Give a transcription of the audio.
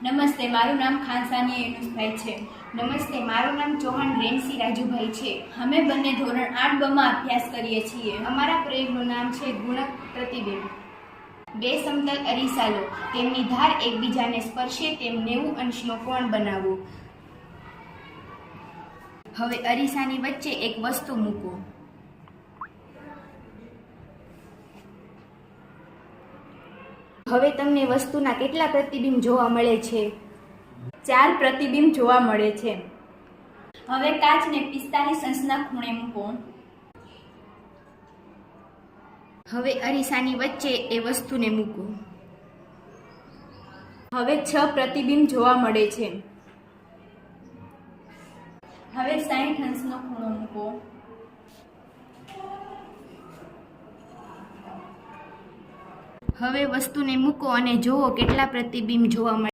નમસ્તે, મારું નામ ખાનસાની એનુસભાઈ છે. નમસ્તે, મારું નામ ચૌહાણ રેણસી રાજુભાઈ છે. અમે બંને ધોરણ 8 માં અભ્યાસ કરીએ છીએ. અમારા પ્રયોગનું નામ છે ગુણક પ્રતિબિંબ. બે સમતલ અરીસા લો, તેમની ધાર એકબીજાને સ્પર્શે તેમ 90 અંશનો કોણ બનાવો. હવે અરીસાની વચ્ચે એક વસ્તુ મૂકો. હવે તમને વસ્તુના કેટલા પ્રતિબિંબ જોવા મળે છે? 4 પ્રતિબિંબ જોવા મળે છે. હવે કાચને 45 અંશના ખૂણે મૂકો. હવે અરીસાની વચ્ચે એ વસ્તુને મૂકો. હવે 6 પ્રતિબિંબ જોવા મળે છે. હવે 60 અંશનો ખૂણો મૂકો. હવે વસ્તુને મૂકો અને જુઓ કેટલા પ્રતિબિંબ જોવા મળે.